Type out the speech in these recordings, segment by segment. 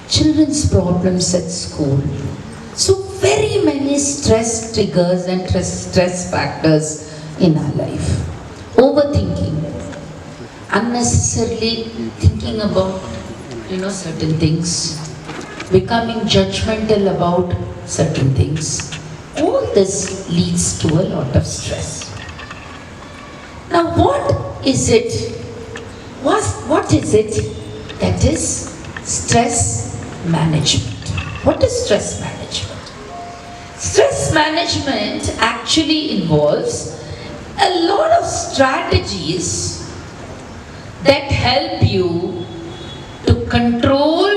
children's problems at school. So very many stress triggers and stress factors in our life. Overthinking, unnecessarily thinking about certain things, becoming judgmental about certain things. All this leads to a lot of stress. Now what is it? What is it that is stress management? What is stress management? Stress management actually involves a lot of strategies that help you to control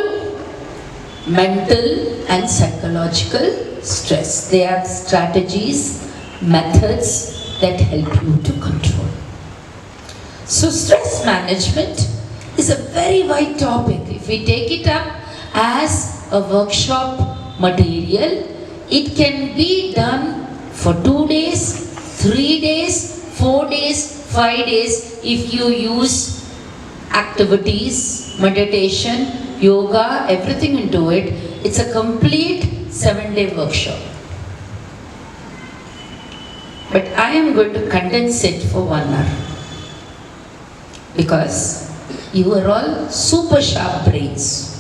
mental and psychological stress. They are strategies, methods that help you to control. So stress management is a very wide topic. If we take it up as a workshop material, it can be done for 2 days, 3 days, 4 days, 5 days if you use activities, meditation, yoga, everything into it. It's a complete 7-day workshop. But I am going to condense it for 1 hour. Because you are all super sharp brains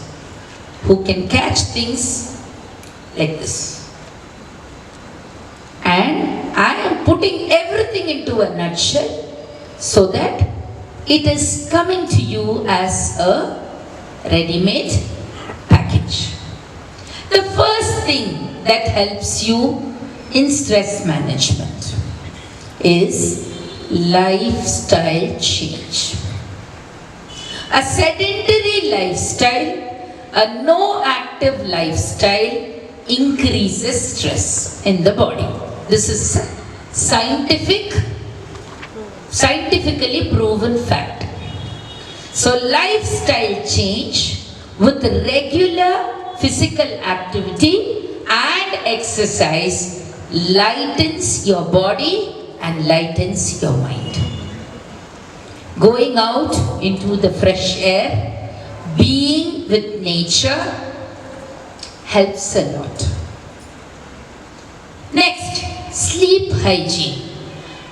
who can catch things like this. And I am putting everything into a nutshell so that it is coming to you as a ready-made package. The first thing that helps you in stress management is lifestyle change. A sedentary lifestyle, a no active lifestyle increases stress in the body. This is scientifically proven fact. So lifestyle change with regular physical activity and exercise lightens your body and lightens your mind. Going out into the fresh air, being with nature helps a lot. Next, sleep hygiene.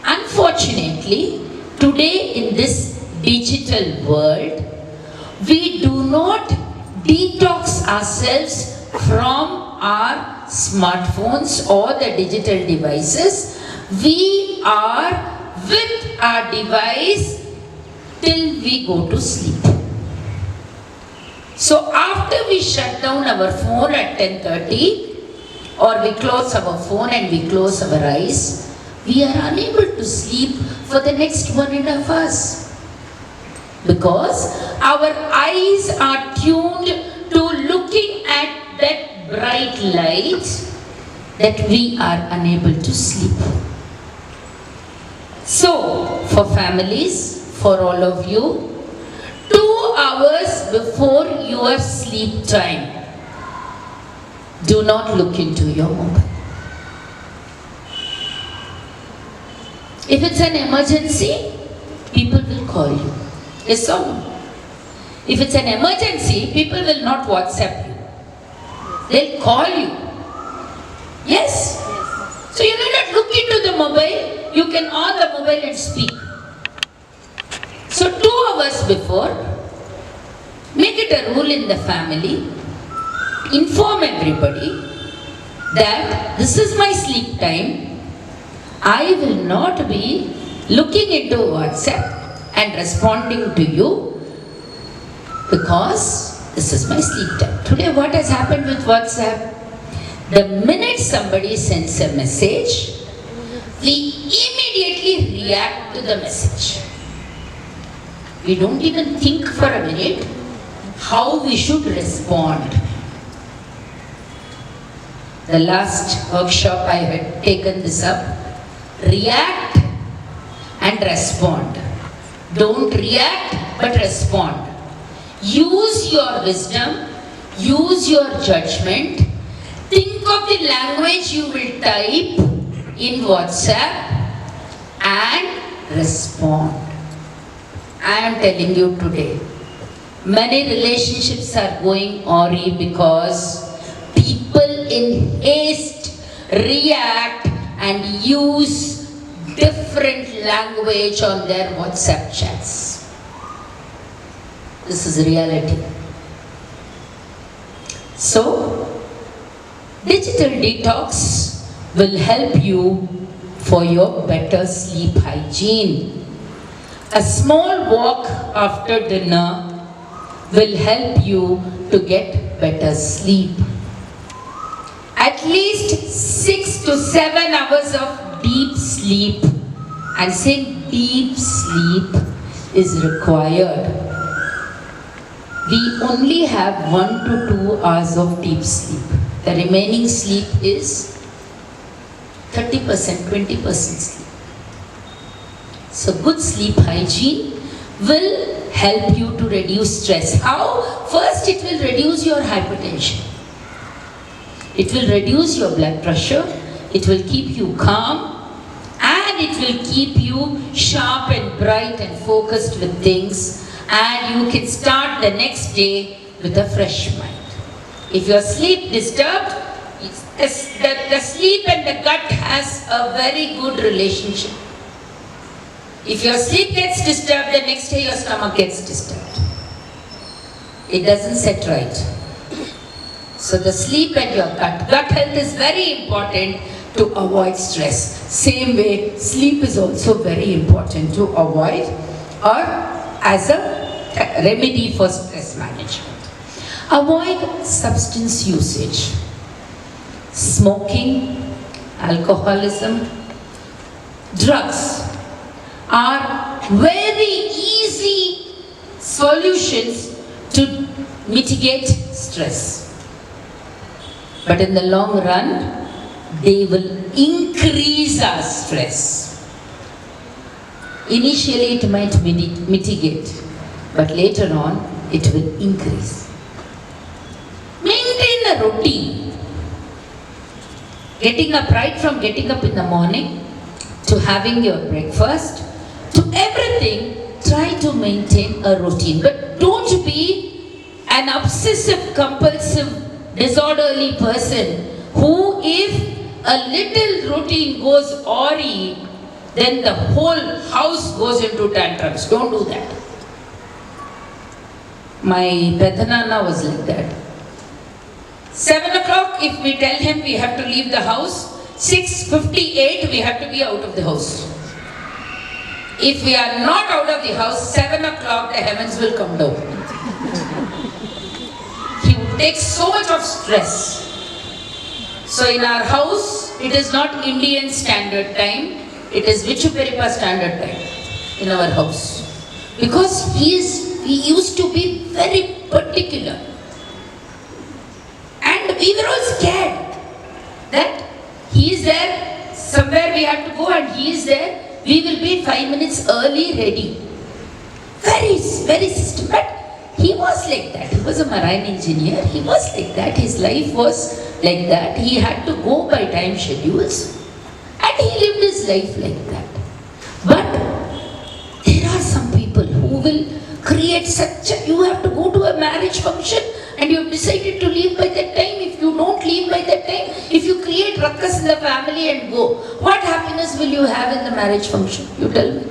Unfortunately, today in this digital world, we do not detox ourselves from our smartphones or the digital devices. We are with our device till we go to sleep. So after we shut down our phone at 10:30 or we close our phone and we close our eyes, we are unable to sleep for the next 1.5 hours. Because our eyes are tuned to looking at that bright light that we are unable to sleep. So, for families, for all of you, 2 hours before your sleep time, do not look into your mobile. If it's an emergency, people will call you. Yes or no? If it's an emergency, people will not WhatsApp you. They'll call you. Yes? So you need not look into the mobile. You can on the mobile and speak. So 2 hours before, make it a rule in the family. Inform everybody that this is my sleep time. I will not be looking into WhatsApp and responding to you because this is my sleep time. Today what has happened with WhatsApp? The minute somebody sends a message, we immediately react to the message. We don't even think for a minute how we should respond. The last workshop I had taken this up. React and respond. Don't react but respond. Use your wisdom, use your judgment. Think of the language you will type in WhatsApp and respond. I am telling you today, Many relationships are going awry because people in haste react and use different language on their WhatsApp chats. This is reality. So, digital detox will help you for your better sleep hygiene. A small walk after dinner will help you to get better sleep. At least 6 to 7 hours of deep sleep, and saying deep sleep is required. We only have 1 to 2 hours of deep sleep. The remaining sleep is 30%, 20% sleep. So good sleep hygiene will help you to reduce stress. How? First, it will reduce your hypertension. It will reduce your blood pressure. It will keep you calm. And it will keep you sharp and bright and focused with things. And you can start the next day with a fresh mind. If your sleep disturbed, the sleep and the gut has a very good relationship. If your sleep gets disturbed, the next day your stomach gets disturbed. It doesn't set right. So the sleep and your gut health is very important to avoid stress. Same way, sleep is also very important to avoid or as a remedy for stress management. Avoid substance usage. Smoking, alcoholism, drugs are very easy solutions to mitigate stress. But in the long run, they will increase our stress. Initially it might mitigate, but later on it will increase. Maintain a routine. Getting up right from getting up in the morning to having your breakfast, to everything, try to maintain a routine. But don't be an obsessive, compulsive, disorderly person who, if a little routine goes awry, then the whole house goes into tantrums. Don't do that. My Pedanana was like that. 7 o'clock, if we tell him we have to leave the house, 6:58 we have to be out of the house. If we are not out of the house, 7 o'clock the heavens will come down. He would take so much of stress. So in our house, it is not Indian standard time, it is Vichuperipa standard time in our house. Because he used to be very particular. And we were all scared that he is there, somewhere we have to go and he is there. We will be 5 minutes early ready. Very, very system. But he was like that. He was a marine engineer. He was like that. His life was like that. He had to go by time schedules. And he lived his life like that. But there are some people who will create such a... You have to go to a marriage function and you have decided to leave by that time. If you don't leave by that time, if you create ruckus in the family and go, what happiness will you have in the marriage function? You tell me.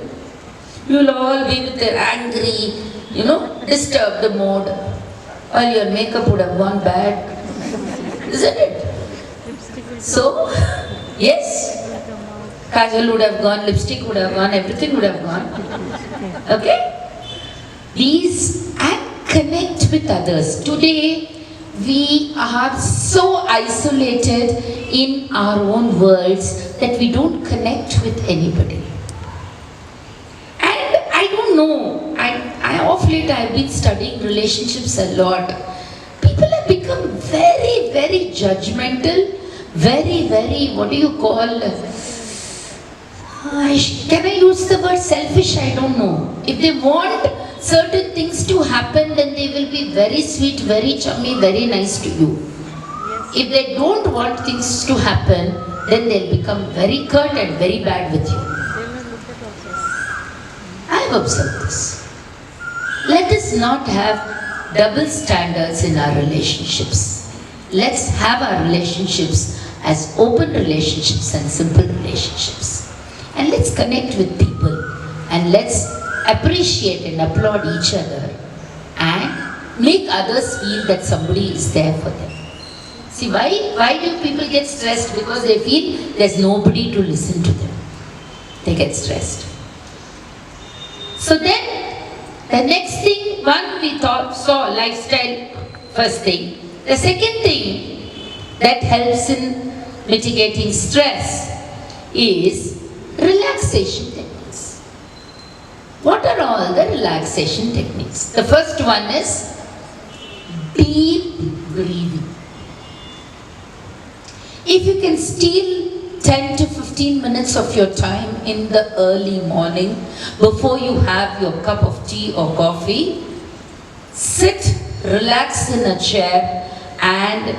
You will all be with the angry, disturbed mode. All your makeup would have gone bad. Isn't it? So, yes, kajal would have gone, lipstick would have gone, everything would have gone. Okay? These and connect with others. Today, we are so isolated in our own worlds that we don't connect with anybody. And I don't know, I of late I've been studying relationships a lot. People have become very, very judgmental, very, very, what do you call, can I use the word selfish? I don't know. If they want certain things to happen, then they will be very sweet, very chummy, very nice to you. If they don't want things to happen, then they'll become very curt and very bad with you. I've observed this. Let us not have double standards in our relationships. Let's have our relationships as open relationships and simple relationships. And let's connect with people and let's appreciate and applaud each other and make others feel that somebody is there for them. See, why do people get stressed? Because they feel there's nobody to listen to them. They get stressed. So then, the next thing, one we saw lifestyle, first thing. The second thing that helps in mitigating stress is relaxation techniques. What are all the relaxation techniques? The first one is deep breathing. If you can steal 10 to 15 minutes of your time in the early morning before you have your cup of tea or coffee, sit, relax in a chair and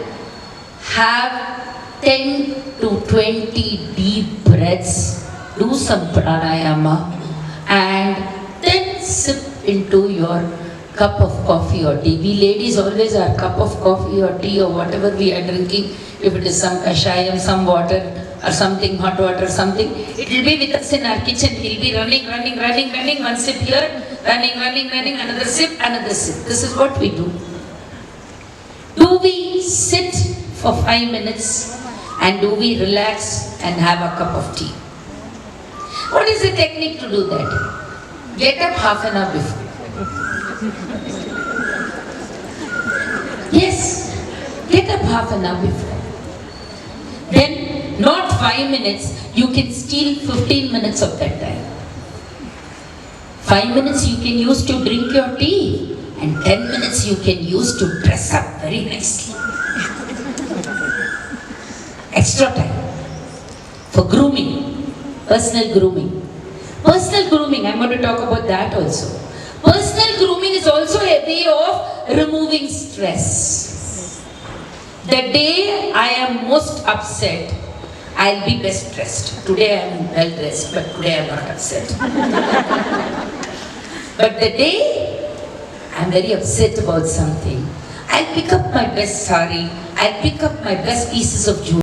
have 10 to 20 deep breaths, do some pranayama and then sip into your cup of coffee or tea. We ladies always our cup of coffee or tea or whatever we are drinking, if it is some kashayam, some water or something, hot water, something, it will be with us in our kitchen. We'll be running, one sip here, running, another sip. This is what we do. Do we sit for 5 minutes and do we relax and have a cup of tea? What is the technique to do that? Get up half an hour before. Yes, get up half an hour before. Then, not 5 minutes, you can steal 15 minutes of that time. 5 minutes you can use to drink your tea, and 10 minutes you can use to dress up very nicely. Extra time for grooming, personal grooming. Personal grooming, I'm going to talk about that also. Personal grooming is also a way of removing stress. The day I am most upset, I'll be best dressed. Today I am well dressed, but today I am not upset. But the day I am very upset about something, I'll pick up my best sari, I'll pick up my best pieces of jewelry.